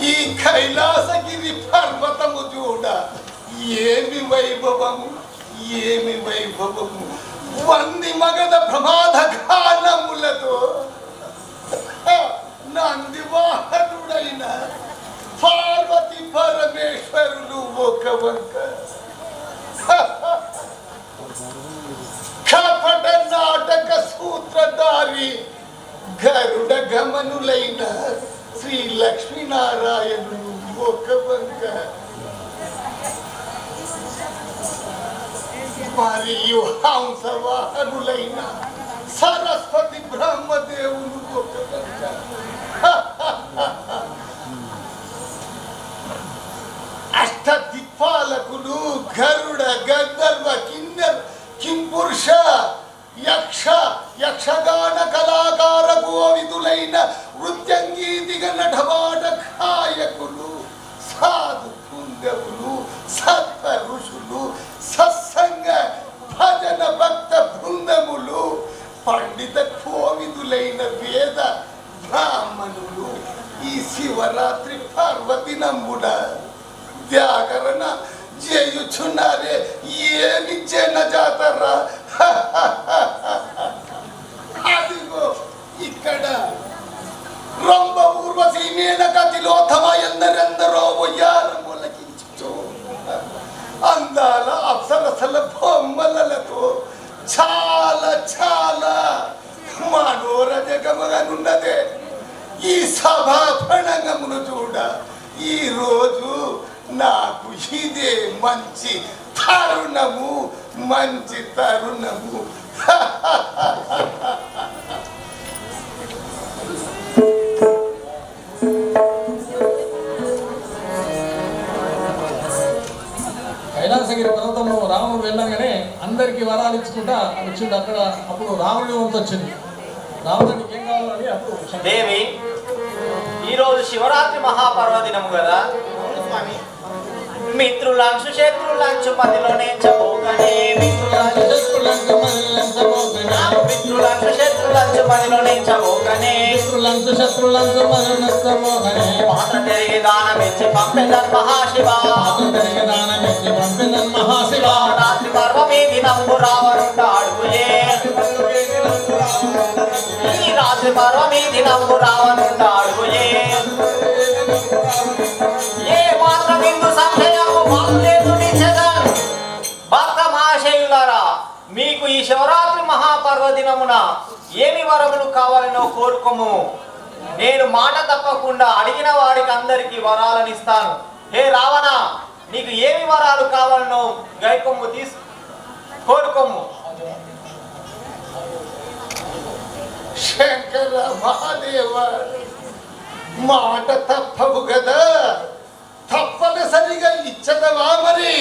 ఈ కైలాసగిరి పర్వతము చూడ ఏమి వైభవము, ఏమి వైభవము! వంది మగధ ప్రమాద గానములతో నందివాహనుడైన పార్వతి పరమేశ్వరులు ఒక వంక, కపట నాటక సూత్రధారి గరుడ గమనులైన శ్రీ లక్ష్మీనారాయణులు ఒక వంక, మరియు హంసవాహనులైన సరస్వతి బ్రహ్మదేవులు ఒక వంక. అష్టదిక్పాలకులు గరుడ గంధర్వ కిన్నెర కింపురుష యక్ష యక్షగాన కళాకార కోవిదులైన నృత్యంగీతిగ నటవాట గాయకులు సాధు పుంగవులు సత్వ ఋషులు సత్సంగ భజన భక్త బృందములు పండిత కోవిదులైన వేద బ్రాహ్మణులు ఈ శివరాత్రి పర్వదినమున జాగరణ చేయుచున్నారే. ఏమి జన జాతర! అదిగో ఇక్కడ రొంబ ఊర్వశీ మేనక తిలోత్తమ ఎందరెందరో ఉయ్యాలములకించు అందాల అప్సరసల బొమ్మలతో చాలా చాలా మనోరజకముగానున్నదే ఈ సభా ప్రణంగమును చూడ. ఈ రోజు నాకు ఇదే మంచి తరుణము, మంచి తరుణము. కైలాసగిరి పర్వతంలో రాముడు వెళ్ళగానే అందరికి వరాలు ఇచ్చుకుంటా వచ్చింది. అక్కడ అప్పుడు రాముడి వంతు వచ్చింది. రాముడికి ఏం కావాలని అప్పుడు దేవి, ఈరోజు శివరాత్రి మహాపర్వదినము కదా, మిత్రులంచు శత్రులంచు మదిలోనే చమోకనే, మిత్రులంచు శత్రులంచు మదిలోనే చమోకనే, పాత్ర తిరిగి దానమిచ్చి పంపెదన్ మహాశివ, రాత్రి పర్వమీ దినంబు రావణుంట అడుగులే, ఈ రాత్రి పర్వమీ దినంబు రావణుంట అడుగులే, ఏ మాత్రం ఇందు సంశయము మాలేదు నిజగన్. భక్త మహాశయులారా, మీకు ఈ శివరాత్రి మహాపర్వదినమున ఏమి వరములు కావాలనో కోరుకోము. నేను మాట తప్పకుండా అడిగిన వారికి అందరికి వరాలను ఇస్తాను. హే రావణ, నీకు ఏమి వరాలు కావాలనో గైకొమ్ము కోరుకోము. శంకర మహాదేవ, మాట తప్పవు కదా, తప్పనిసరిగా ఇచ్చదవా? మరి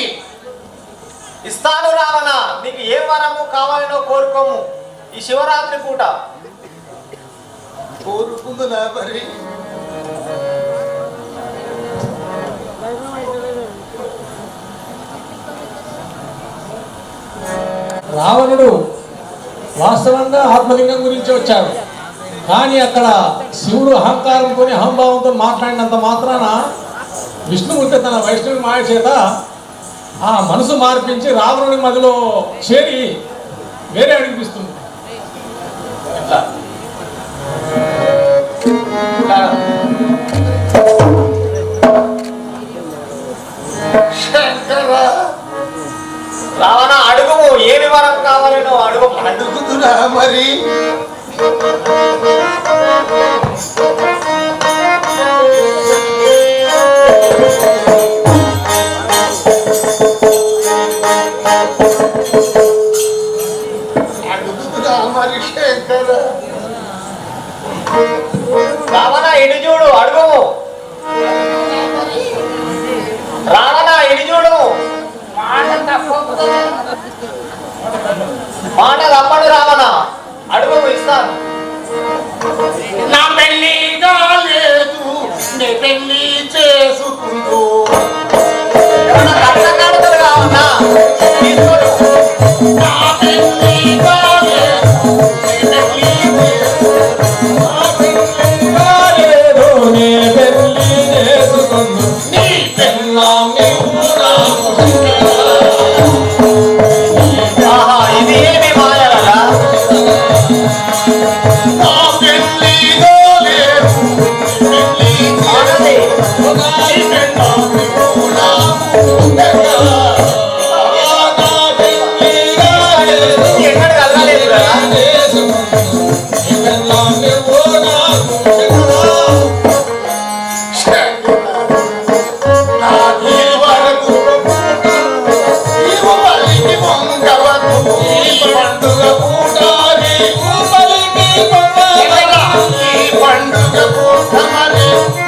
ఇస్తాను రావణ, నీకు ఏ వరము కావాలనో కోరుకోము. ఈ శివరాత్రి పూట కోరుకుందునా? మరి రావణుడు వాస్తవంగా ఆత్మలింగం గురించి వచ్చాడు. కానీ అక్కడ శివుడు అహంకారంతో అహంభావంతో మాట్లాడినంత మాత్రాన విష్ణుమూర్తి తన వైష్ణవి మాయ చేత ఆ మనసు మార్పించి రావణుడి మదిలో చేరి వేరే అనిపిస్తుంది. రావణ, అడుగుము, ఏమి వరం కావాలనో అడుగు. అడుగుతున్నా మరి శంకర. రావణ, ఇటు చూడు, అడుగుము. రావణ, ఇటు చూడు. మాట తప్పడు రావణ, అడుగు, ఇస్తాను. నా పెళ్లిదో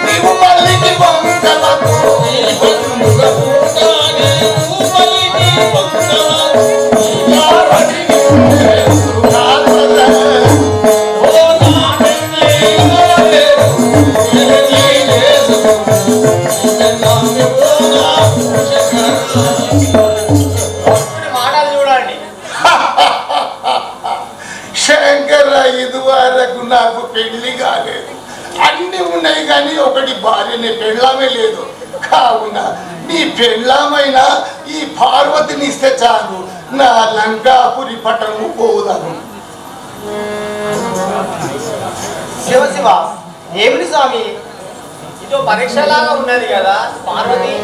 నీవు మల్లికి వంకలకు మాటలు చూడండి. శంకర ఇదివరకు నాకు పెళ్లి కాలేదు, అన్ని ఉన్నాయి కానీ ఒకటి భార్యని పెళ్ళామే లేదు. కావున నీ పెళ్ళామైనా ఈ పార్వతిని ఇస్తే చాలు, నా లంకాపురి పట్టణము పోదాము. శివ శివ, ఏమిటి స్వామి ఇదో పరీక్షలాగా ఉన్నది కదా పార్వతి?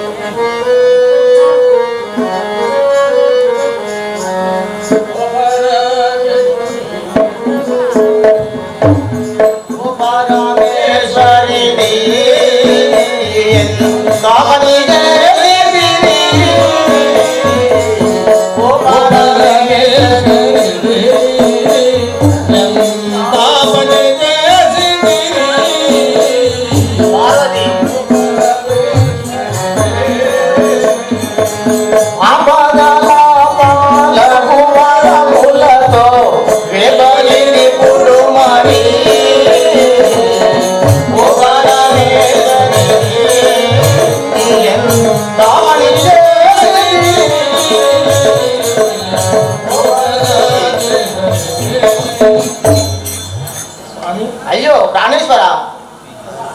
అయ్యో ప్రాణేశ్వర,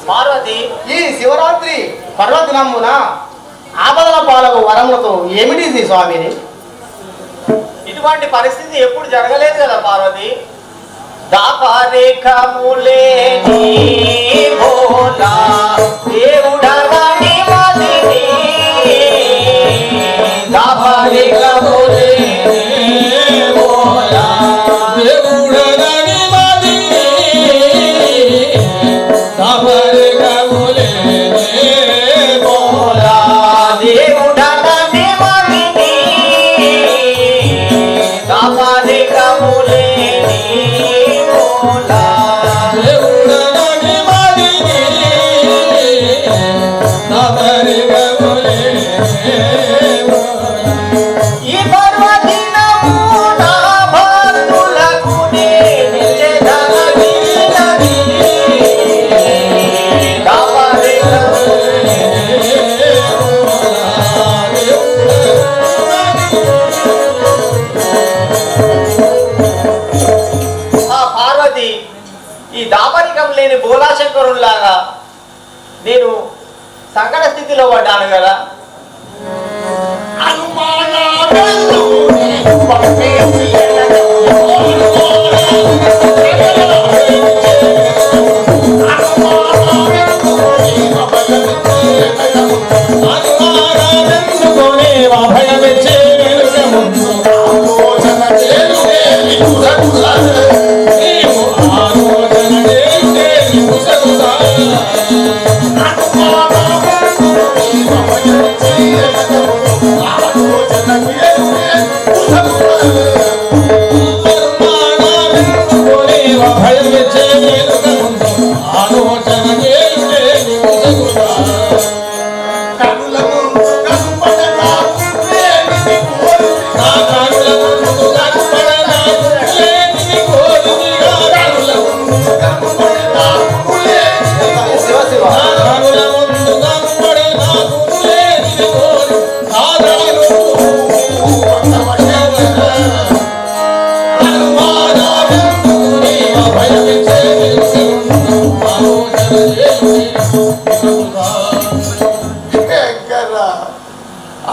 పార్వతి ఈ శివరాత్రి పర్వదినమున ఆపదల పాలకు వరములతో ఏమిటి స్వామిని? ఇటువంటి పరిస్థితి ఎప్పుడు జరగలేదు కదా పార్వతి. దాపరేఖములే దేవుడవని మదిని, దాపరేఖములే లేని బోలాశంకరులాగా నేను సంకట స్థితిలో పడ్డాను కదా.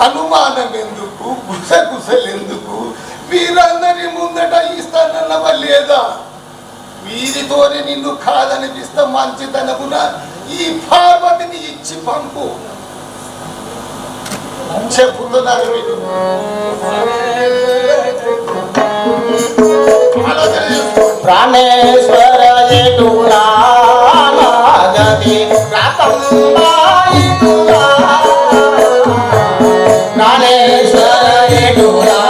అనుమానం ఎందుకు, గుసగుసలెందుకు? వీరందరి ముందట ఇస్తానన్నవా లేదా? వీరితోనే నిన్ను కాదనిపిస్తా మంచితనమున ఈ పార్వతిని ఇచ్చి పంపు. చెప్పుతున్నారు వీరు. ప్రాణేశ్వర ఎటులా ప్రాణేశ్వర ఎటులా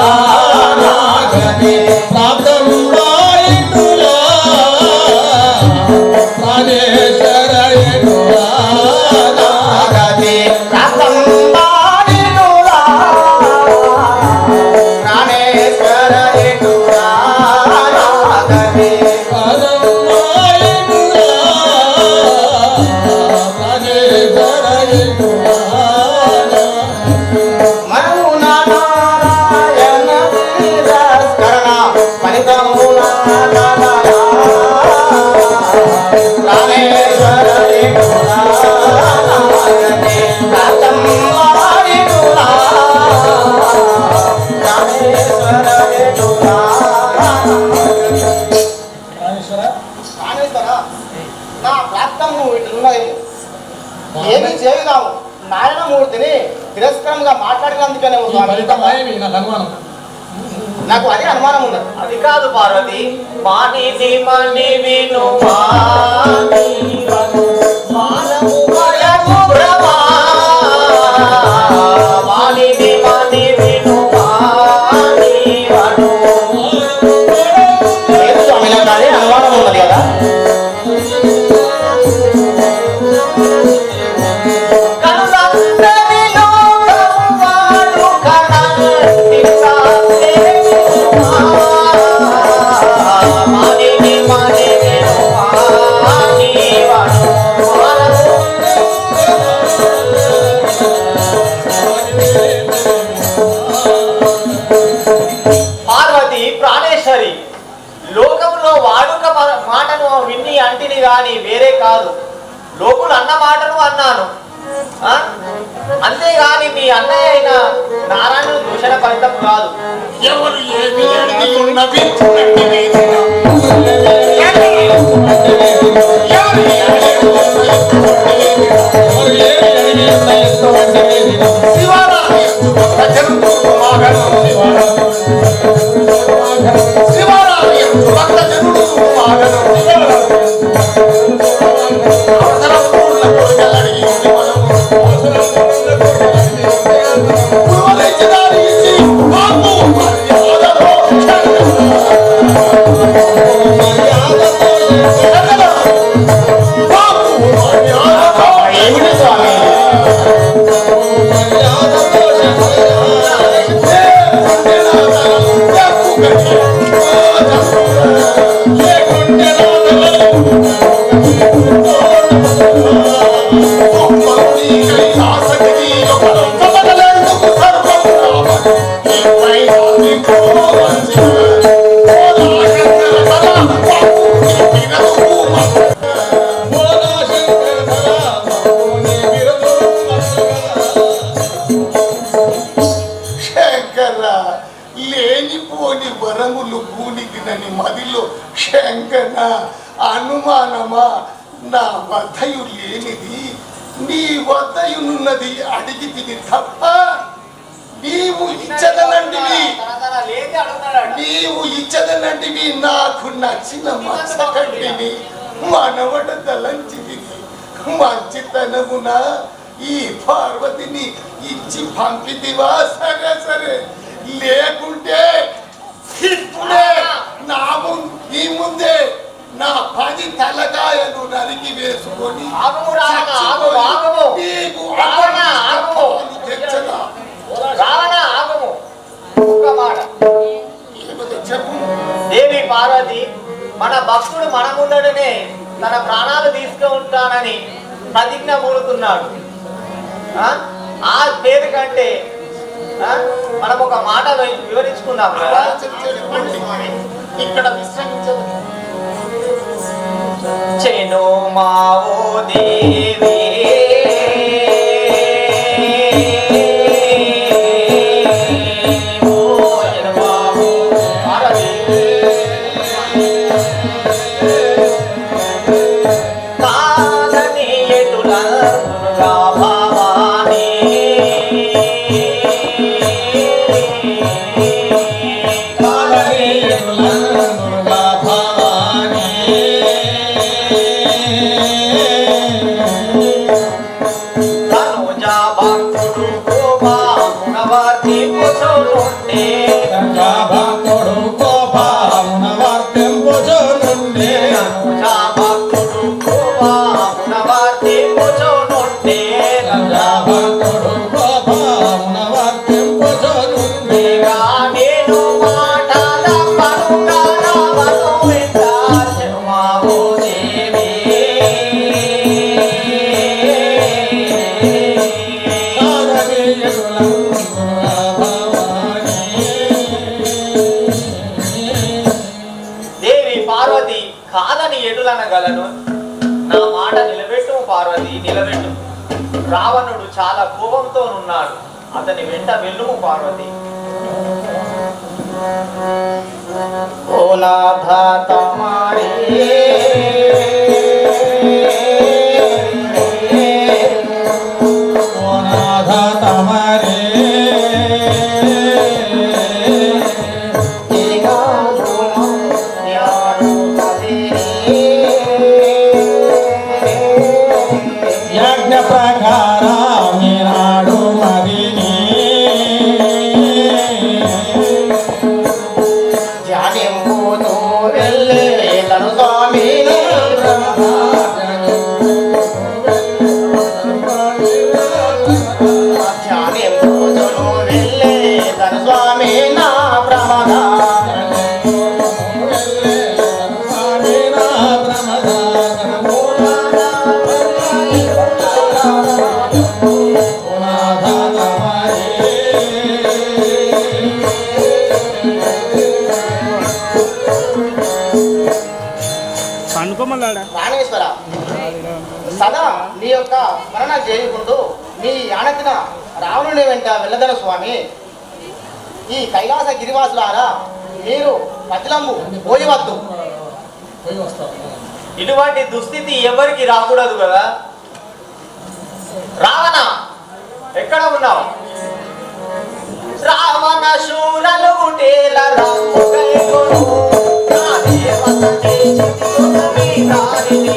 ప్రాణేశ్వర ఎటులా ఏమి చేయుదాము నారాయణమూర్తిని తిరస్కరంగా మాట్లాడినందుకనే ఈ ఫలితం మాయమి నాకు అనుమానం. నాకు అదే అనుమానం ఉన్నది. అది కాదు పార్వతి, మానిది మని విను మానము భయము భ్రమా, మానిది మని విను లేదు స్వామి, నాకు అదే అనుమానం ఉన్నది కదా. పార్వతి ప్రాణేశ్వరి, లోకంలో వాడుక మాటను విన్ని అంటిని గాని వేరే కాదు. లోకులు అన్న మాటను అన్నాను, అంతేగాని మీ అన్నయ్య అయిన నారాయణుడు దూషణ ఫలితం కాదు. ఎవరు ఏమి అడిగి ఉన్న వింటున్నట్టు వేదిన. ఎవరు ఏమి శివారాధి ఒక్క జనుడు మాగను. శివారాధి ఒక్క జనుడు మాగను. అవసరం ఉన్న కోరికలు అడిగి ఉంది మనము. ఏమిటి స్వామి? లేనిపోని వరములు కూలిగినని మదిలో శంకన అనుమానమా, నా వద్దయు లేనిది నీ వద్దయునున్నది అడిగి తిని తప్ప నీవు ఇచ్చదనంటివి. నీవు ఇచ్చదనంటివి నాకు నచ్చిన మత్సకంటిని మనవడ తలంచిది. మంచితనమున ఈ పార్వతిని ఇచ్చి పంపితివా? సరే సరే, లేకుంటే ఇప్పుడే నీ ముందే నా 10 తలకాయలు నరికి వేసుకొని దేవి పార్వతి, మన భక్తుడు మన ముందడనే తన ప్రాణాలు తీసుకుంటానని ప్రతిజ్ఞ మూడుతున్నాడు. ఆ పేరు కంటే మనం ఒక మాట వివరించుకుందాం కదా. ఇక్కడ విశ్రమించదు. చెను మావో దేవి గలను. నా మాట నిలబెట్టు పార్వతి, నిలబెట్టు. రావణుడు చాలా కోపంతో ఉన్నాడు, అతని వెంట వెళ్ళుము పార్వతి. ఓ నాథ తమారి ఆజ్ఞ ప్రకారమే నాడు మదిని ధ్యానింపుతూ వెళ్ళే తను స్వామి ధ్యానింపుతూ వెళ్ళే తను స్వామి నా ప్రమద ప్రాణేశ్వర సదా నీ యొక్క స్మరణ చేయకుంటూ నీ ఆనతిన రావణుని వెంట వెళ్ళదన స్వామి. ఈ కైలాస గిరివాసులారా మీరు పతిలంబు పోయివద్దు. పోయి వస్తాం. ఇటువంటి దుస్థితి ఎవరికి రాకూడదు కదా. రావణ ఎక్కడ ఉన్నావు? రావణ శూరలు గుటేల రాము గైకొను నా దేవతనే చితికొనమి దారిని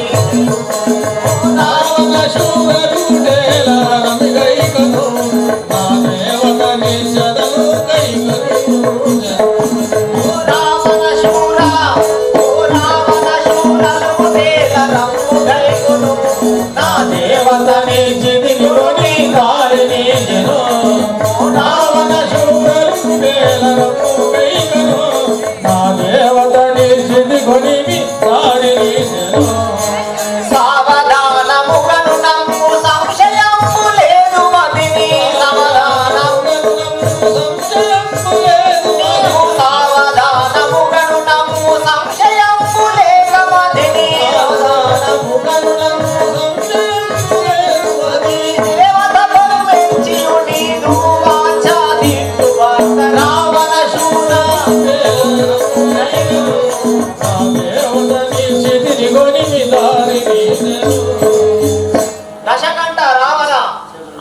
రావణ శూరరుడేల రమి గైకొను నా దేవతని శరణు గైకొను రావణ శూర ఓ రావణ శూరలు గుటేల రాము గైకొను నా దేవతనే చితికొనమి దారిని జనో రావణ శూరరుడేల రమి గైకొను నా దేవతని చితికొనిమి దారిని జనో సావధానముగను నమ్ము సంశయము లేదు మదిని సమాధానము నీవు సావధానముగను నమ్ము సంశయము లేక మదిని దేవతలను మెచ్చియు నీదు వాంఛాదిట్టు భక్త రావణ శూర దశకంఠ రావణ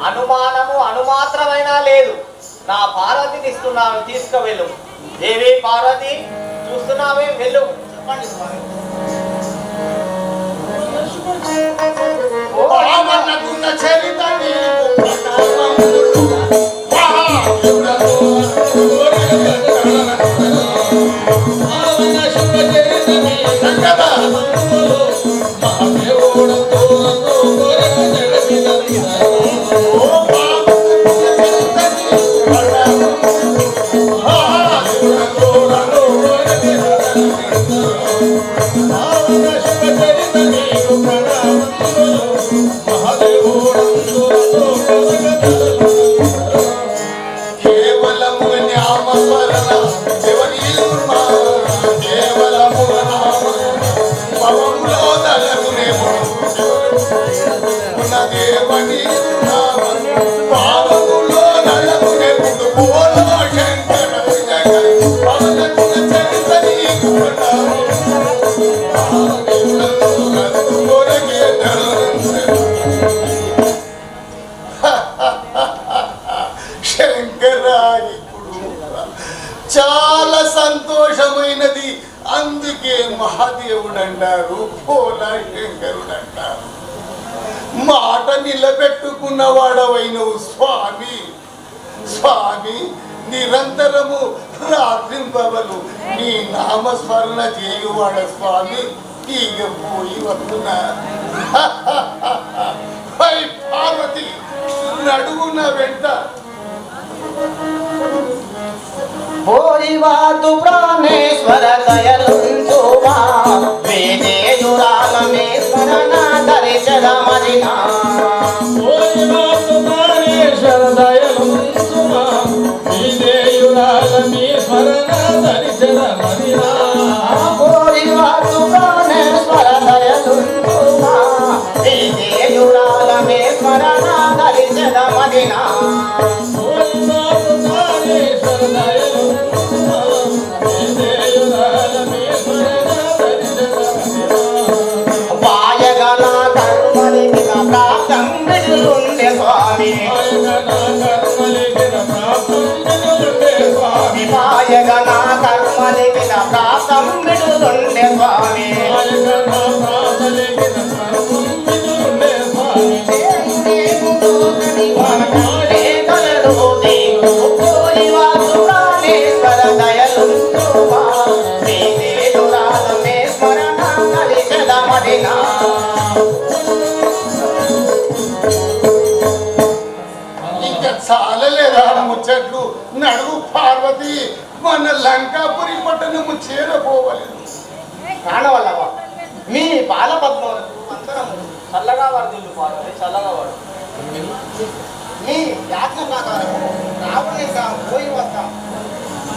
అనుమానము అనుమాత్రమైనా లేదు. నా పార్వతిని ఇస్తున్నాను, తీసుకువెళ్ళు. దేవి పార్వతి చూస్తున్నావే, వెళ్ళు. చెప్పండి స్వామి. రావణకున్న చరిత నీకు ప్రణామములు. సంగమ కేవలము న్యామస్మరణ శివనీర్మా కేవలము నామ పవములో తలగునేమో ఉన్న దేవని నామ పావములో నలగునేముడు పోలో శంకర జగ పవనకుల చరిత నీకు శంకరాయకుడు చాలా సంతోషమైనది. అందుకే మహాదేవుడు అంటారు, పోలా శంకరుడు అంటారు. మాట నిలబెట్టుకున్నవాడవైనవు స్వామి. స్వామి నిరంతరము రాత్రింపవలు నీ నామస్మరణ చేయువాడ స్వామి. ఇక పోయి వస్తున్నా. హై పార్వతి నడువున వెంట పోయివాదు ప్రాణేశ్వర దయలుంచుమా వేదేయురాలమే స్మరణ దర్శన మదినా పోయివాదు ప్రాణేశ్వర దయలుంచుమా వేదేయురాలమే స్మరణ దర్శన మదినా వాయగన కర్మలి ప్రాప్తం విడుండే స్వామి వాయగన కర్మలి ప్రాప్తం విడుండే స్వామి ముచ్చట్లు నడువు పార్వతి, మన లంకాపురి పట్టణము చేరపోవలేదు. ప్రాణవల్లవ మీ బాలపద్మలకు అందరం చల్లగా వరదిల్లు పార్వతి, చల్లగా వాడు. మీ యాజ్ఞ ప్రకారం రావణి పోయి వద్దాం.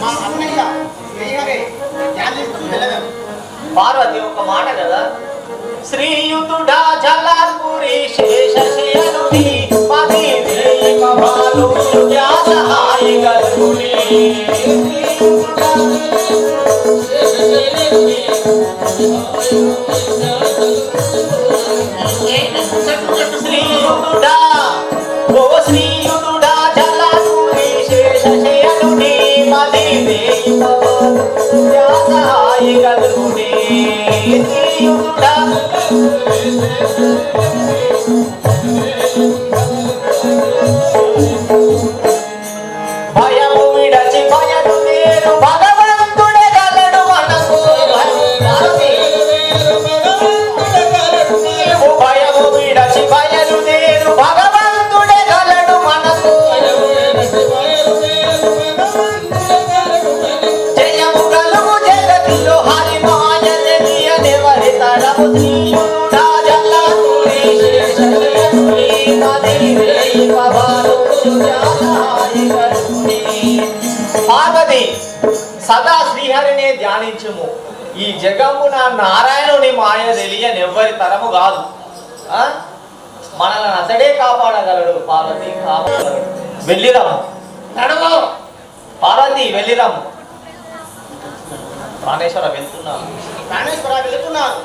మా అన్నయ్య శ్రీహరి యాజిస్తూ వెళ్ళదాం. పార్వతి ఒక మాట కదా, శ్రీయుతుడా జలాల్పురి శేషశయనుని పది దేవమాలు సహాయి గలుని. శ్రీయుతుడా ఓ శ్రీయుతుడా జలాల్పురి శేషశయనుని పది దేవమాలు సహాయి గలుని. శ్రీయుతుడా భయము విడచి భయము నేరు భగవంతుడే గలడు మనకు. నీవు భయము విడచి భయము నేరు భగవంతుడే గలడు మనకు. జయము కలుగు జగతిలో హరి మాయనెవరి తరము. శ్రీయుడా జల్లాపురి శేషశయనుని పది దేవమాలు సహాయి గలుని. పార్వతి సదా శ్రీహరినే ధ్యానించుము. ఈ జగమున నారాయణుని మాయ తెలియనెవ్వరి తరము కాదు. మనల్ని అతడే కాపాడగలడు. పార్వతి కాపాడగలడు. వెళ్ళిరాము. నడవ పార్వతి వెళ్ళిరాము. ప్రాణేశ్వర వెళ్తున్నాను. ప్రాణేశ్వర వెళుతున్నాను.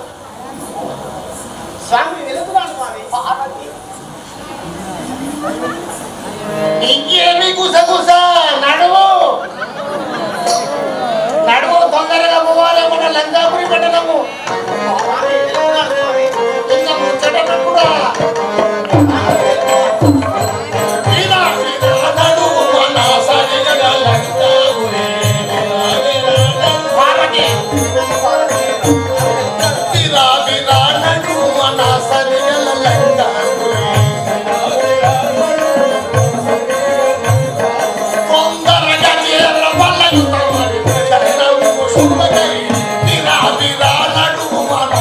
స్వామి వెళుతున్నాను స్వామి. పార్వతి ఇంకేమి గుసగుస, నడువు నడువు, తొందరగా పోవాలి మన లంకాపురి పట్టణము. స్వామి వెళుతున్నాను స్వామి. చిన్న ముచ్చట కూడా వీరా వీరా నడువు మన సరిగల లంకాపురి. పార్వతి వీరా వీరా నడువు మన సరిగల లంకాపురి. తొందరగా చేరవలంతవరి చరణము శుభకై. వీరా వీరా నడువు మన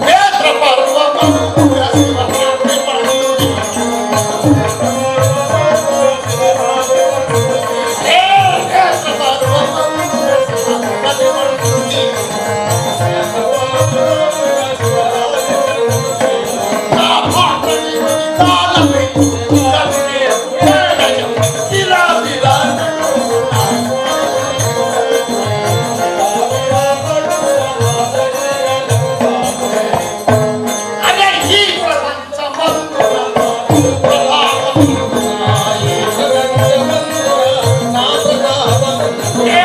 నేత్ర పర్వతము శివరాత్రి పండుగ. నేత్ర పర్వతము శివరాత్రి పండుగ. నా పాటని తాళమే కవినే వేదయం. వీరా వీరా అరే ఈ ప్రపంచమందున ఈ ప్రపంచమందున ప్రతాపము. ఏ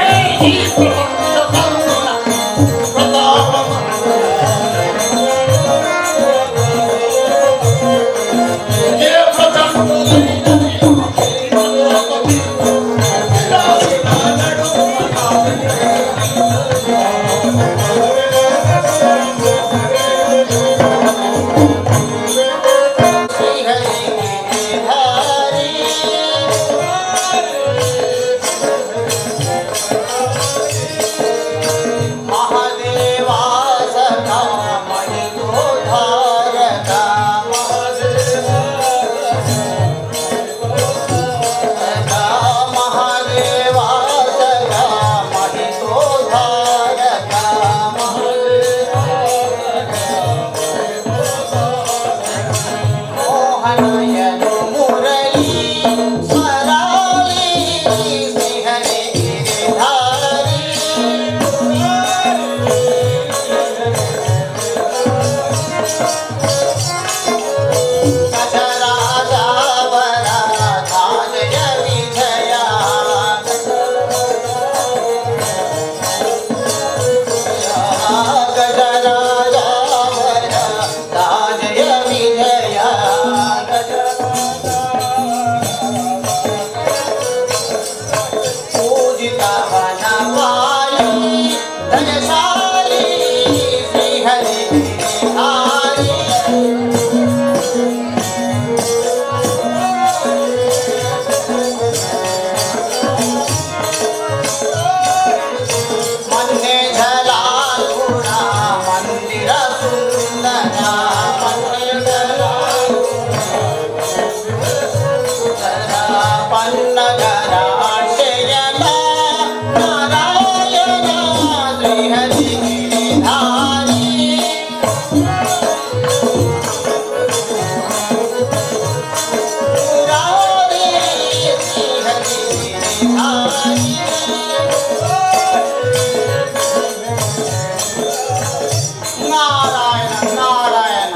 నారాయణ నారాయణ.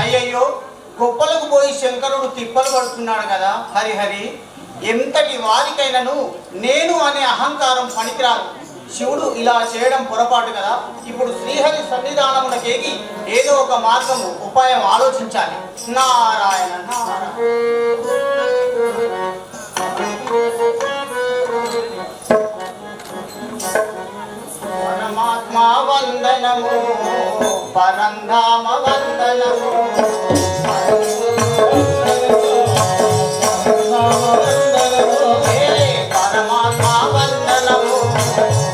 అయ్యయ్యో, గొప్పలకు పోయి శంకరుడు తిప్పలు పడుతున్నాడు కదా. హరిహరి, ఎంతటి వారికైనను నేను అనే అహంకారం పనికిరాదు. శివుడు ఇలా చేయడం పొరపాటు కదా. ఇప్పుడు శ్రీహరి సన్నిధానమునకేగి ఏదో ఒక మార్గము ఉపాయం ఆలోచించాలి. నారాయణ నారాయణ. పరమాత్మ వందనము, పరంధామ వందనము. పరమాత్మ వందనము,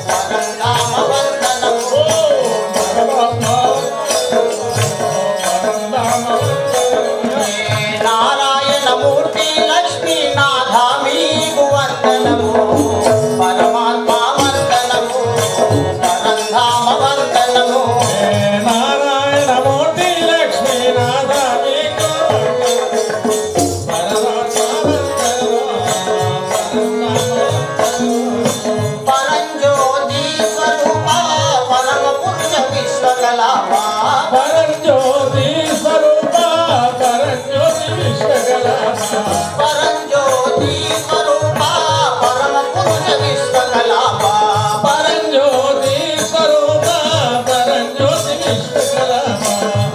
పరంధామ వందనము. నారాయణమూర్తి లక్ష్మీనాథ మీకు వందనము. పరమాత్మ వందనము, పరంధామ వందనము. నారాయణమూర్తి లక్ష్మీనాథ మీకు పరంజ్యోతి స్వరూప పరమ పురుష విశ్వకలాప. పరంజ్యోతి స్వరూప పరంజ్యోతి విశ్వకలాప. పరంజ్యోతి స్వరూప పరమ పురుష విశ్వకలాప. పరంజ్యోతి స్వరూప పరంజ్యోతి విశ్వకలాప.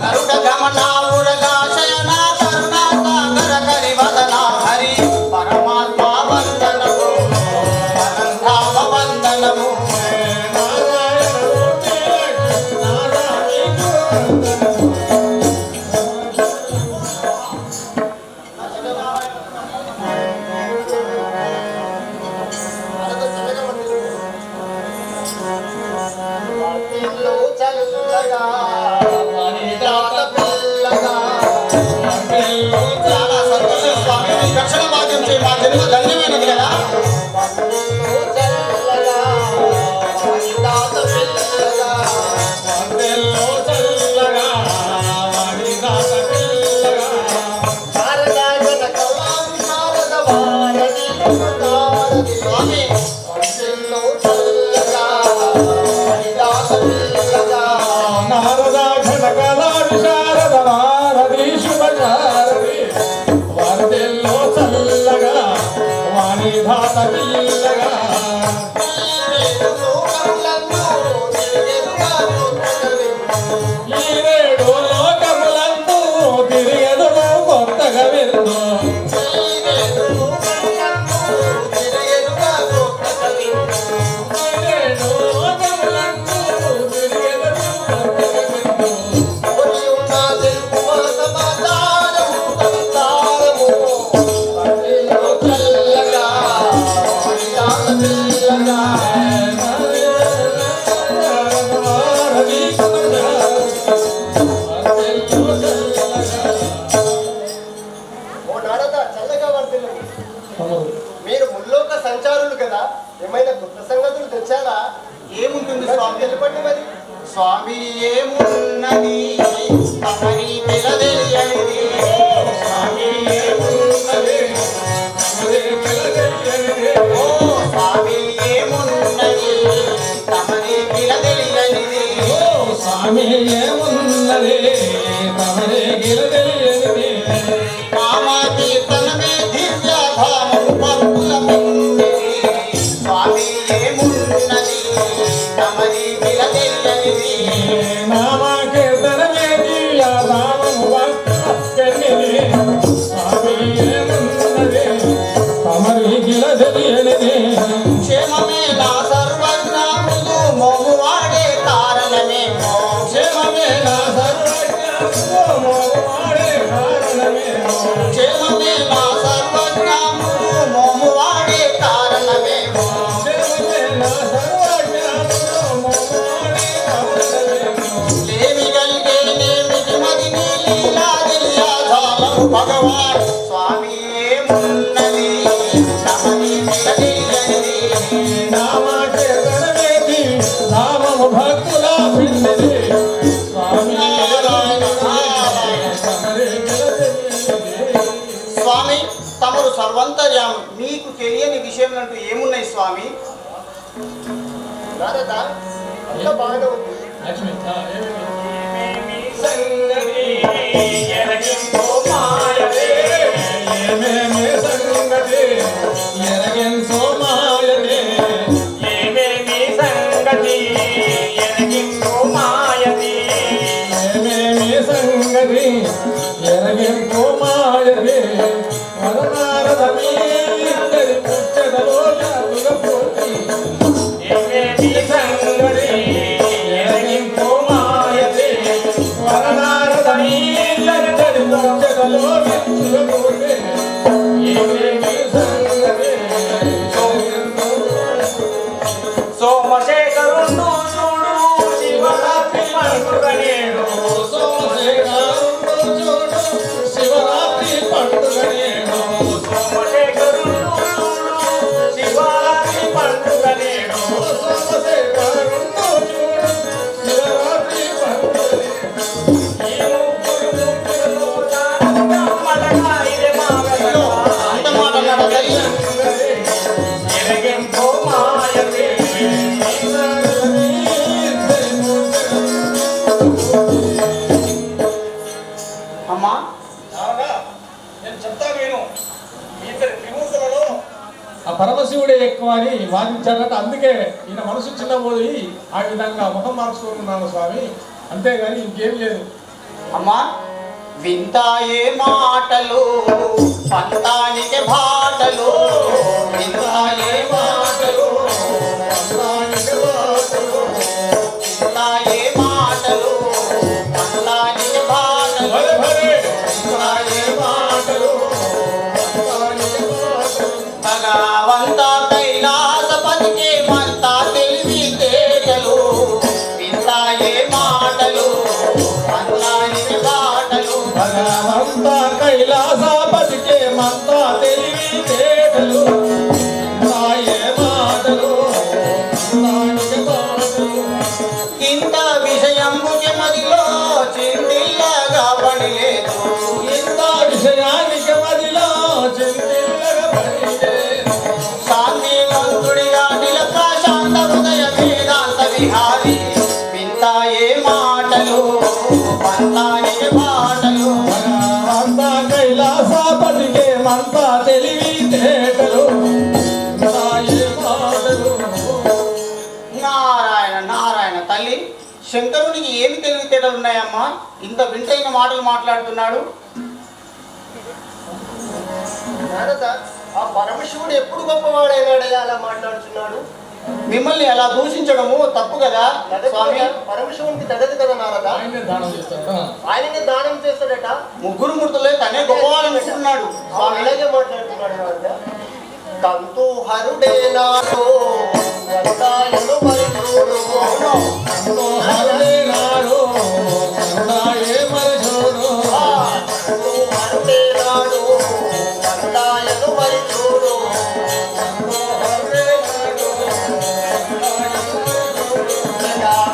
గరుడ గమన ఉరగా శయన కరుణా సాగర కరివదన హరి. పరమాత్మ వందనము, పరంధామ వందనము. నారాయణమూర్తి లక్ష్మీనాథ మీకు ఇల్లు చల్లగా వనిదాత పిల్లగా. చాలా సంతోషం స్వామి. మీ దర్శన భాగ్యం చేయి, మా జన్మ ధన్యమైనది కదా. ఇల్లు చల్లగా వనిదాత పిల్లగా. వందెల్లో చల్లగా వాడిదాత పిల్లగా. శారదా జనకవాణి శారద వారధి వారధి. స్వామి ఇల్లు చల్లగా వనిదాత పిల్లగా. నారదా ఘనకలాది శారద నారది శుభచారది. వందెల్లో చల్లగా వాడిదాత పిల్లగా. ఈ రేడు లోకములందు తిరిగెదరు కొత్తగా వెళ్ళు. ఈ రేడు లోకములందు తిరిగెదరు కొత్తగా వెళ్ళు. నారది శుభచారది. వందెల్లో చల్లగా. ఓ నారద, చల్లగా వర్ధిల్లండి. తమరు మీరు ముల్లోక సంచారులు కదా. ఏమైనా కొత్త సంగతులు తెచ్చారా? ఏముంటుంది నాకు స్వామి? తెలపండి మరి. స్వామి ఏమున్నది తమరి పిలదెలియనిది. స్వామి ఏమున్నది తమరే పిలదెయ్యనిదే. ఓ స్వామి ఏమున్నది తమరి పిలదెలియనిది. ఓ స్వామి ఏమున్నది తమరే గిలదెయ్యనిదే. కామ కీర్తనమే దివ్యధామము పరుపుల పొందిది. స్వామి ఏమున్నది తమరి పిలదెలియనిది. నామ కీర్తనమే దివ్యధామము భక్తులకెన్నిది. స్వామి ఏమున్నది తమరే గిలదెయ్యనిదే. క్షేమమే నా సర్వజ్ఞాములు మోగువాడే కారణమేమో. క్షేమమే నా సర్వజ్ఞానము మోగువాడే కారణమేమో. క్షేమమే నా సర్వజ్ఞాములు మోగువాడే కారణమేమో. క్షేమమే నా సర్వజ్ఞానము మోగువాడే కారణమేమో. లేమి కలిగే నేమిటి మదిని లీలా తెలియాధారము భగవాన్. స్వామి ఏమున్నది తమరి పిలదెలియనిది. నామ కీర్తనమేది నామము భక్తుల పిల్లిది. స్వామి తమరే గిలదెయ్యనిదే. స్వామి తమరు సర్వంతర్యామి. మీకు తెలియని విషయం అంటూ ఏమున్నాయి స్వామి? నారద అంత బాగానే ఉంది. లక్ష్మి ఏమిటి? ఏమేమి సంగతి ఎరగింపో మాయవే. ఏమేమి సంగతి ఎరగెంతో మాయవే. ఏమేమి సంగతి ఎరగింపో మాయవే. ఏమేమి సంగతి ఎరగెంతో మాయవే. వరనారదమీ ఇద్దరి ముచ్చటలో జాతుగపోతి. ఏమేమి సంగతి ఎరగింపో మాయవే. వరనారదమీ ఇద్దరి ముచ్చటలో జాతుగపోతి. ఏమేమి సంగతి ఎరగెంతో సోమశేఖరుడు చూడు శివరాత్రి పండుగ నేడు. సోమశేఖరుడు చూడు శివరాత్రి పండుగ నేడు. సోమశేఖరుడు చూడు శివరాత్రి పండుగ నేడు. సోమశేఖరుడు చూడు శివరాత్రి పండుగ నేడు. ఈ ముగ్గురు ముగ్గురులో తారకమ్మలగా ఇది మాగలగా. అంత మాట అన్నాడా తల్లి? ఎరగింపో మాయవే. అమ్మా నేను చెప్తా విను. ఇద్దరు త్రిమూర్తులలో ఆ పరమశివుడే ఎక్కువ అని వాదించాడట. అందుకే ఈయన మనసు చిన్నబోయి ఆ విధంగా ముఖం మార్చుకుంటున్నాను స్వామి, అంతేగాని ఇంకేం లేదు. అమ్మా వింతాయే మాటలు పంతానికి బాటలు. వింతాయే మాటలు వింతాయే మాటలు పంతానికి బాటలు. భలే భలే. వింతాయే మాటలు భగవంత కైలాసపతికి మంతా తెలివి తేటలు. వింతాయే మాటలు పంతానికి బాటలు. భగవంత కైలాసపతికే మంత తెలివి తేటలు. నాయే మాటలు నాయక మాటలు. ఇంత విషయంబుకి మదిలో చిందిల్లగా పడలేదు. ఇంత విషయానికి మదిలో చింతిల్లగా పడిలేదు. శాంతివంతుడిగా నిలక శాంత హృదయ వేదాంత విహారి. వింతాయే మాటలు పంతానికి బాటలు. భగవంత కైలాసపతికే మంత తెలివి తేటలు. నాయే మాటలు. నారాయణ నారాయణ తల్లి, శంకరునికి ఏమి తెలివితేటలు ఉన్నాయమ్మా? ఇంత వింతైన మాటలు మాట్లాడుతున్నాడు. నారద ఆ పరమశివుడు ఎప్పుడు గొప్పవాడైనాడయ్యా అలా మాట్లాడుతున్నాడు? మిమ్మల్ని అలా దూషించడము తప్పు కదా స్వామి. పరమశివునికి తగదు కదా నారద. ఆయనే దానం చేస్తాడు. ఆయననే దానం చేస్తాడట. ముగ్గురు మూర్తులే తనే గొప్పవాడనుకుంటున్నాడు స్వామి. అలాగే మాట్లాడుతున్నాడు నారద. తంతు హరుడే నాడు వరదాయను పరిచూడు. హరుడే నాడు కరుణాయే మరిచూడు. తంతు హరుడే నాడు వరదాయను పరిచూడు.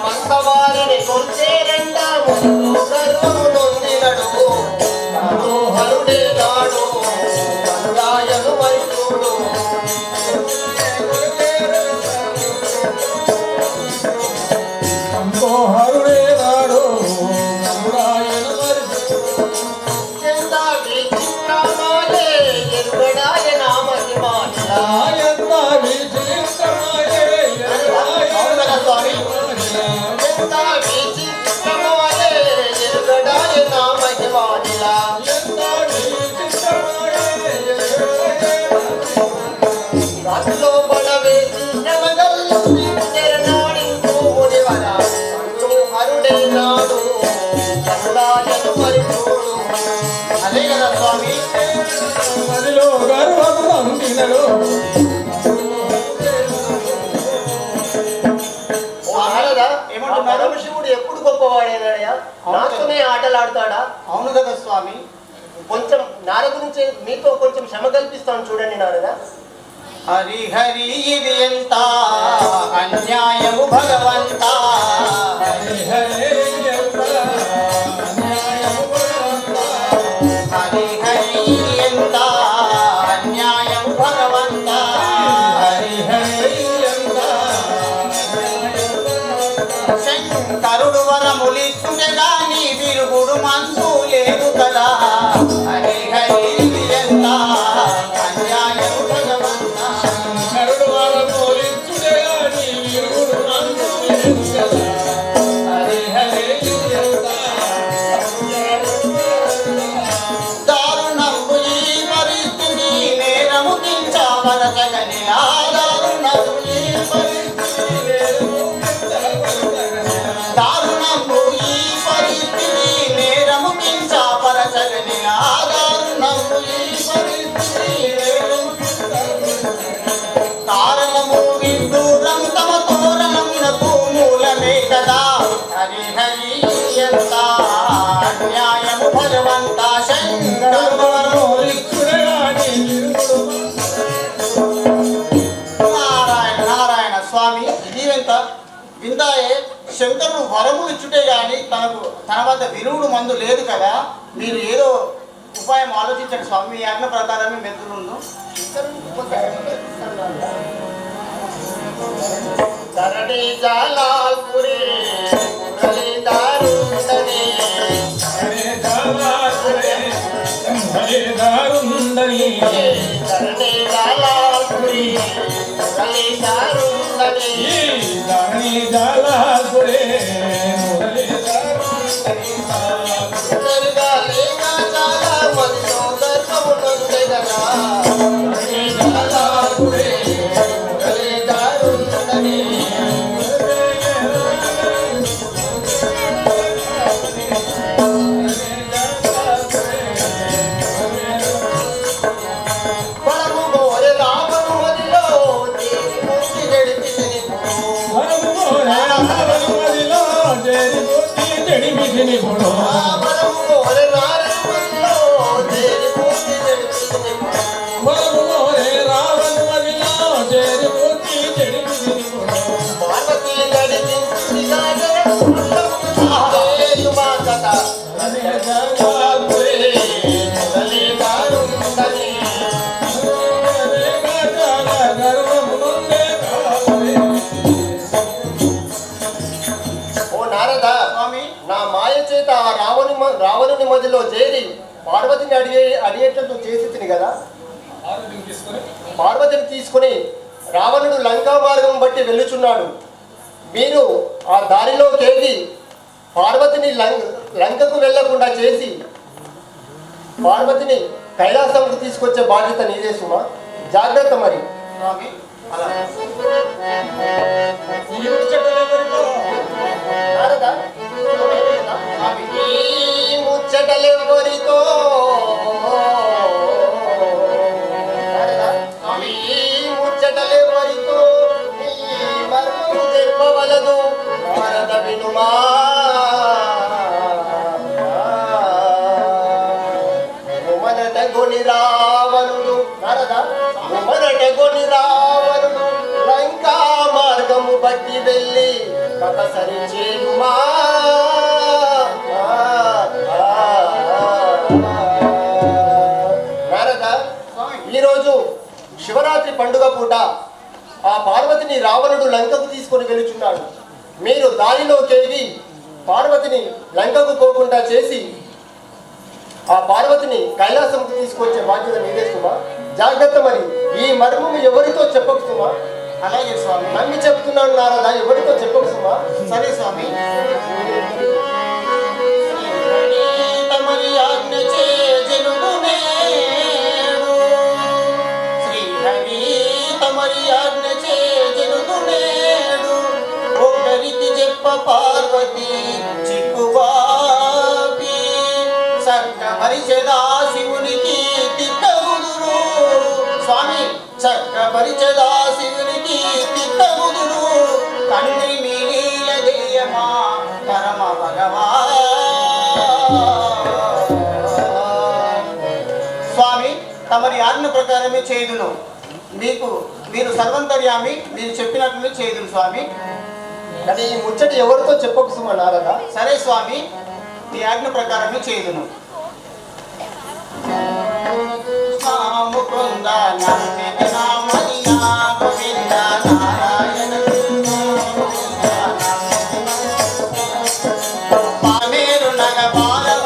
మంతవారిని కొల్చేరంట ముందు గర్వము నొందినడు. తంతు హరుడే నాడు వరదాయను పరిచూడు. సంతో హరుడే నాడు కరుణాయన మరిచూడు. ఎంత విచిత్రమాయే ఎరుగడాయ నా మహిమానిలా. ఆయన్న విచిత్రమాయే అవును కదా స్వామి. ఎంత విచిత్రమాయే ఎరుగడాయ నా మహిమానిలా. రాతిలో పడవేసి శ్రమగల్లు తెరనాడించు మునివర. తంతు హరుడే నాడు కరుణాయను పరిచూడు. అదే కదా స్వామి. మదిలో గర్వము నందినడు. నారద ఏమంటున్నారు? పరమశివుడు ఎప్పుడు గొప్పవాడైనాడయ్యా? నాతోనే ఆటలాడతాడా? అవును కదా స్వామి. కొంచెం నారద నుంచి మీతో కొంచెం శ్రమ కల్పిస్తాను చూడండి నారద. హరి హరి ఇది ఎంత అన్యాయము భగవంత. హరి హరి ఎంత అన్యాయము భగవంతా. హరి హరి ఎంత అన్యాయము భగవంత. హరి హరి ఎంత మందు లేదు కదా హరి హరి ఇది ఎంత అన్యాయం భగవంతా శరణు వరమూలించుడే గాని విరుగుడు మందు లేదు కదా. హరి హరి ఎంత దారుణము ఈ పరిస్థితి నేరము కించవలసగని ఆ దారుణము ఈ దారుణము ఈ పరిస్థితి నేరము కించపరచగని ఆ దారుణము ఈ పరిస్థితి నేరము కారణము విదూరం తమ తోరణమునకు మూలమే కదా హరి హరి ఎంత అన్యాయము భగవంతా శంకరుడు వరమూలించుడే గాని విరుగుడు నారాయణ నారాయణ స్వామి ఇదివెంత విందాయే శంకరుడు వరములు ఇచ్చుటే గాని తన వద్ద విరుగుడు మందు లేదు కదా మీరు ఏదో ఉపాయం ఆలోచించండి స్వామి మీ ఆజ్ఞ ప్రకారమే మెదులుండు ధరణి జాలాల్పురి మురళీదారుండని హరే దారుండని హరే దారుండని ధరణి జాలాల్పురి మురళీదారుండని ఈ ధరణి జాలాల్పురే మురళీదారుండని సుందరిగా లేక చాలా మందిలో ధర్మమునందే కదా ధరణి జాలాల్పురి మురళీదారుండని పరము గోరె రామను మదిలో చేరి ముక్తి గడిపితిని వరము కోరే రావణుమదిలో చేరి బుద్ధి చెడిపితిని పొడు. పరము గోరె రామను మదిలో చేరి ముక్తి గడిపితిని వరము కోరే రావణుమదిలో చేరి బుద్ధి చెడిపితిని పొడు. పార్వతీ గడిపించింది కాదే మా కథ హరే జాలాల్పురే మురళీదారుండని హరే గజాల గర్వమునుండే కావరే. ఓ నారద స్వామి నా మాయ చేత ఆ రావణుని మధ్యలో చేరి పార్వతిని అడిగేటట్టు చేసి తిని కదా ఆరోగ్యం తీసుకొని పార్వతిని తీసుకుని రావణుడు లంకా మార్గం బట్టి వెళ్ళుచున్నాడు. మీరు ఆ దారిలో కేగి పార్వతిని లంకకు వెళ్లకుండా చేసి పార్వతిని కైలాసంకు తీసుకొచ్చే బాధ్యత నీదే సుమా. జాగ్రత్త మరి. స్వామి అలా ఈ ముచ్చటలెవరికో నారదా, స్వామి ఈ ముచ్చటలెవరితో నారదా, ఈ ముచ్చటలెవరితో ఈ మర్మము చెప్పవలదు నారద వినుమా. ఉమనట గొని రావణుడు నారదా, ఉమనట గొని రావణుడు లంకా మార్గము బట్టి వెళ్ళి కథ సరి చేయుమా. నారద, ఈరోజు శివరాత్రి పండుగ పూట ఆ పార్వతిని రావణుడు లంకకు తీసుకొని వెళుచున్నాడు. మీరు దారిలో కేగి పార్వతిని లంకకు పోకుండా చేసి ఆ పార్వతిని కైలాసంకు తీసుకొచ్చే బాధ్యత నీదేస్తుమా. జాగ్రత్త మరి. ఈ మర్మము ఎవరితో చెప్పకుమా. అలాగే స్వామి నమ్మి చెప్తున్నాను నారదా, ఎవరితో చెప్పకుమా. సరే స్వామి తమరి ఆజ్ఞ చేజనుడు నేడు శ్రీహరి తమరి ఆజ్ఞ చేజనుడు నేడు ఒకరికి చెప్ప పార్వతి చిక్కువాపి సర్గపరిచదా శివునికి తిట్టముదురు స్వామి చక్కపరిచదా శివునికి తిట్టముదురు తండ్రి మీలీల జయమా పరమ భగవా స్వామి తమరి ఆజ్ఞ ప్రకారమే చేయుదును. మీరు సర్వంతర్యామి, మీరు చెప్పినట్లు చేయుదును స్వామి. కానీ ఈ ముచ్చటి ఎవరితో చెప్పకు సుమా నారద. సరే స్వామి, మీ ఆజ్ఞ ప్రకారమే చేయుదును. ముకుంద నమ్మిక నామయ్య గోవింద నారాయణ పామేరు నగ బాలవ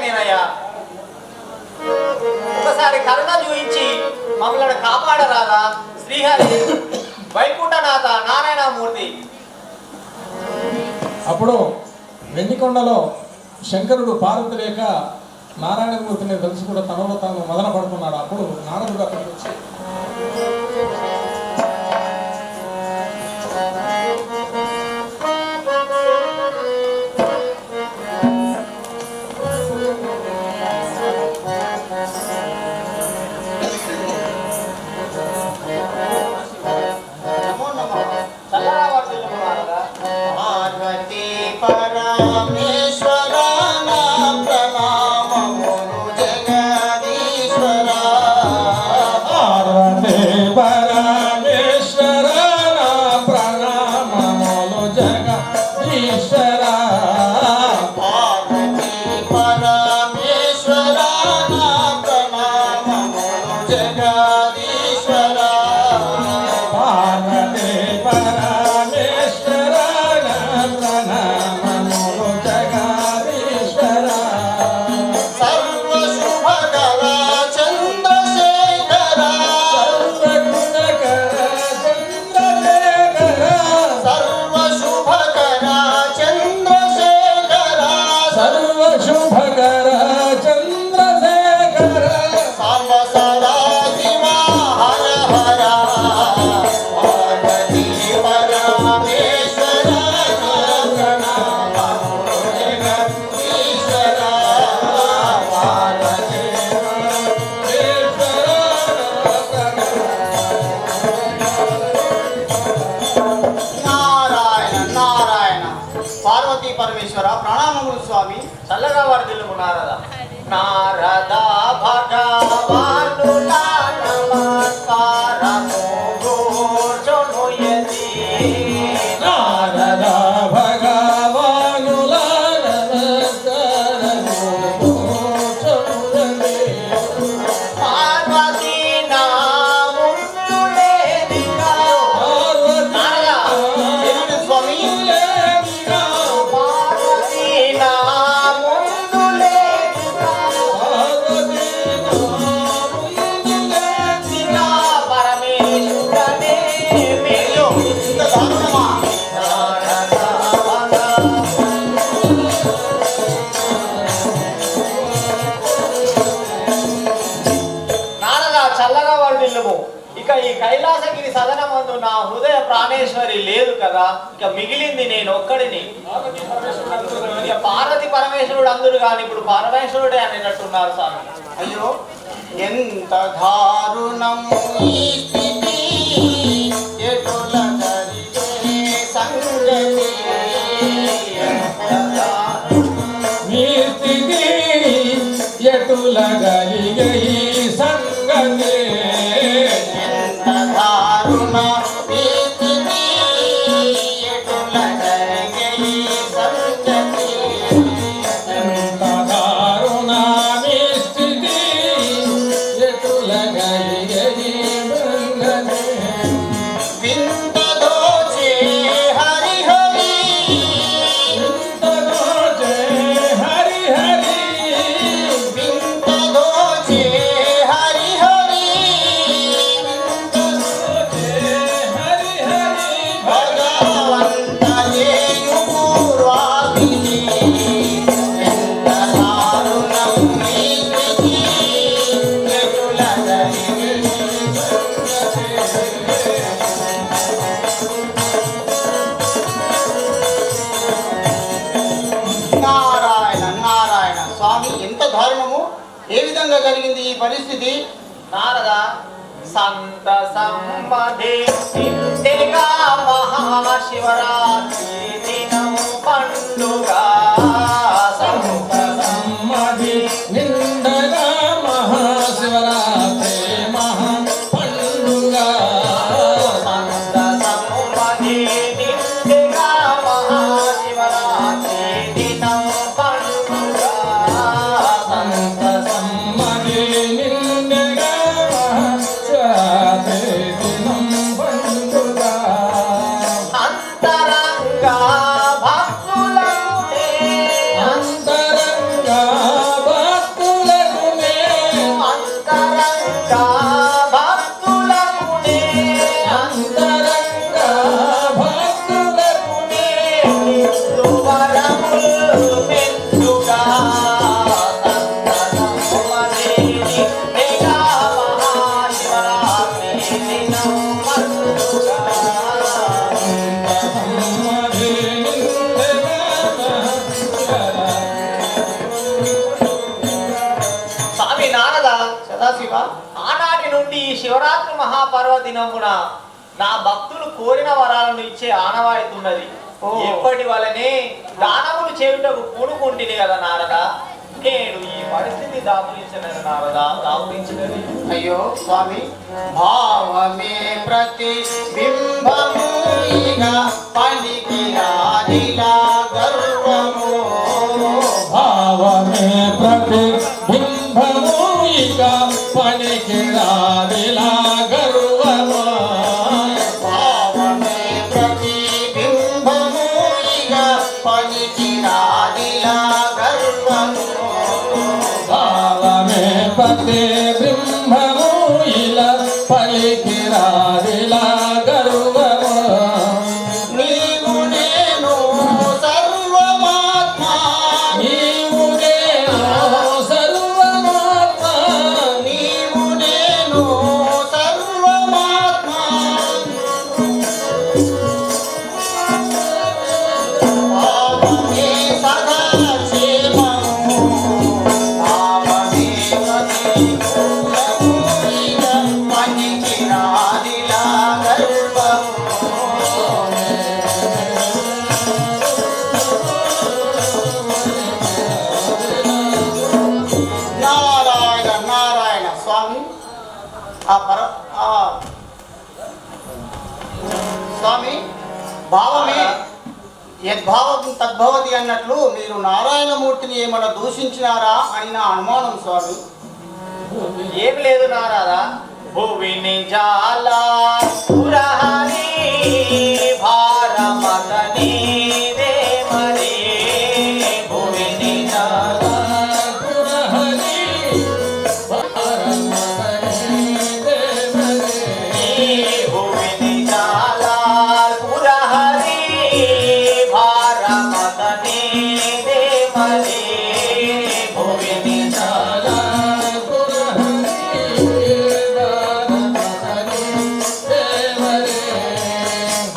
నేనయ్యా. ఒకసారి కరుణ చూపించి మమ్మల్ని కాపాడరాదా శ్రీహరి వైకుంఠనాథ నారాయణమూర్తి. అప్పుడు వెండికొండలో శంకరుడు పార్వతి లేక నారాయణమూర్తిని తెలిసి కూడా తనలో తాను మదన పడుతున్నాడు. అప్పుడు నారదుడు అక్కడికి వచ్చి పార్వతీ పరమేశ్వర ప్రణామములు జగదీశ్వర. పార్వతి పరమేశ్వర ప్రణామములు జగదీశ్వర. పార్వతీ పరమేశ్వర ప్రణామములు జగదీశ్వర. పార్వతి పరమేశ్వర ప్రణామములు జగదీశ్వర. సర్వశుభకర చంద్రశేఖర. సర్వగుణకర చంద్రశేఖర. సర్వశుభకర చంద్రశేఖర. సర్వశుభకర చంద్రశేఖర. సాంబ సదా శివ హర హర. పార్వతీ పరమేశ్వర ప్రణామములు జగదీశ్వర. పార్వతీ నారాయణ నారాయణ. పార్వతీ పరమేశ్వర ప్రణామములు స్వామి. చల్లగా వర్ధిల్లుము నారద. నారద భగవానులా నమస్కారము గూర్చునుయతి. నారద భగవానుల నమస్కారము కూర్చునుండి. పార్వతీ నాముందులేదిగా. ఏమిటి స్వామి? పార్వతీ నాముందులేదిగా. శివా పరమేశ్వరనే మేలు. ఇంత దారుణమా? నారద భగవాన్ నారద చల్లగా వర్ధిల్లుము. ఇక ఈ కైలాసగిరి సదనమందు నా హృదయ ప్రాణేశ్వరి లేదు కదా, ఇక మిగిలింది నేను ఒక్కడిని. ఇక పార్వతి పరమేశ్వరుడు అందరు కానీ ఇప్పుడు పరమేశ్వరుడే అనేటట్టున్నారు స్వామి. అయ్యో ఎంత దారుణం ఈ స్థితి. ఎటుల జరిగే సంగతి. ఎంత దారుణం. మీ స్థితి ఎటులగలిగే ఈ సంగతి. ఎంత దారుణ ఈ స్థితి. ఎటుల జరిగే ఈ సంగతి. ఎంత దారుణ మీ స్థితి ఎటులగలిగే ఈ సంగతి. వింత దోచే హరి హరి. ఇంతలో జయ హరి హరి. వింత దోచే హరి హరి. హరి హరి భగవంత చేయు పూర్వాభిని. ఎంత దారుణం ఈ స్థితి. ఎటుల జరిగే నారాయణ నారాయణ. స్వామి ఎంత దారుణము. ఏ విధంగా జరిగింది ఈ పరిస్థితి? నారద సంత సమ్మధి ఇంటిగా మహాశివరాత్రి దినం పండుగ. సంత సమ్మధి నిండగా మహాశివరాత్రి మహా పండుగ. సంత సమ్మధి నింటిగా మహాశివరాత్రి దినం పండుగ. సంత సమ్మధి నిండగా మహాశివరాత్రి దినం పండుగ. అంతరంగ శివరాత్రి మహాపర్వదినమున నా భక్తులు కోరిన వరాలను ఇచ్చే ఆనవాయితున్నది. ఎప్పటి వలనే దానములు చేయుటకు పూనుకుంటుంది కదా నారద. నేను ఈ పరిస్థితి దాపురించిన నారద, దాపురించినది. అయ్యో స్వామి, భావమే ప్రతిబింబము ఇక పనికి రాదిలా గర్వము. భావమే ప్రతిబింబము ఇక పనికి రాదిలా గర్వము. భావమే ప్రతిబింబము ఇక పనికి రాదిలా గర్వము. భావమే ప్రతిబింబము ఇలా పలికి రాదిలా గర్వము. నీవు నేను సర్వమాత్మ, నీవు నేను సర్వమాత్మ, నీవు నేను సర్వమాత్మ. భావమే సదా క్షేమము, భావమే ప్రతికూలము, ఇక పనికి రాదిలా గర్వము. నారాయణ నారాయణ స్వామి, స్వామి భావమే యద్భావం తద్భవతి అన్నట్లు మీరు నారాయణమూర్తిని ఏమన్నా దూషించినారా అని నా అనుమానం స్వామి. ఏం లేదు నారదా. భువిని జాలా పురహరి భారమతని దేమరి. భువిని జాలా పురహరి భారమతని దేవరి. భువిని జాలా పురహరి భారమతని దేమరి. భువిని జాలా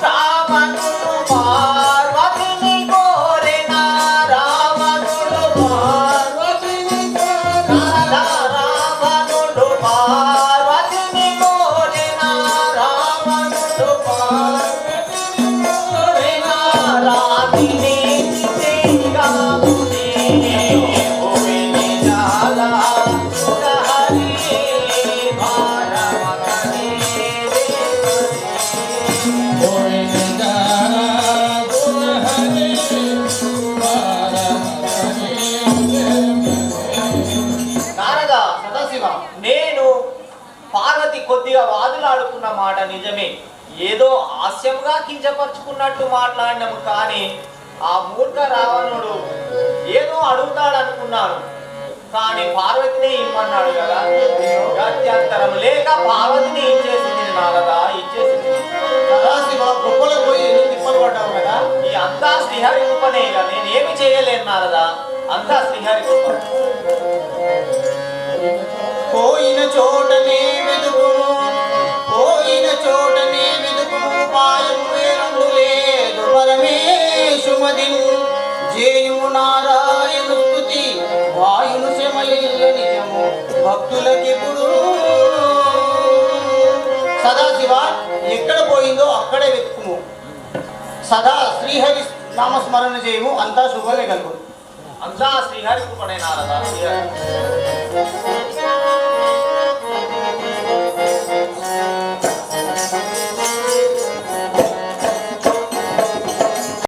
రావణుడు పార్వతిని కోరెన. రావణుడు పార్వతిని కోరెన. రావణుడు పార్వతిని కోరెన. రావణుడు పార్వతిని కోరెన. రాతిని శ్రీరాముని. భువిని జాలా పురహరి భారమతని నారదా. సదాశివ, నేను పార్వతి కొద్దిగా వాదులాడుకున్న మాట నిజమే. ఏదో హాస్యంగా కించపరుచుకున్నట్టు మాట్లాడినాము, కానీ ఆ మూర్ఖ రావణుడు ఏదో అడుగుతాడనుకున్నాను, కానీ పార్వతిని ఇమ్మన్నాడు కదా. గత్యంతరం లేక పార్వతిని ఇచ్చేసింది నారదా, ఇచ్చేసింది. సదాశివ గొప్పలకు పోయి ఎన్ని తిప్పలు పడ్డావు కదా. ఈ అంతా శ్రీహరి కృపనే, ఇక నేనేమి చేయలేను నారదా, అంతా శ్రీహరి కృప. పోయిన చోటనే వెతుకు, పోయిన చోటనే వెతుకు, పాయము వేరందు లేదు పరమేశుమదిన్. జేయుము నారాయణ స్తుతి, వాయును శ్రమలిల్ల నిజము భక్తులకిప్పుడు. సదాశివ ఎక్కడ పోయిందో అక్కడే వెతుకుము. సదా శ్రీహరి నామస్మరణ చేయము, అంతా శుభమే కలుగు. అంతా శ్రీహరి కృపనే నారదా, శ్రీహరి.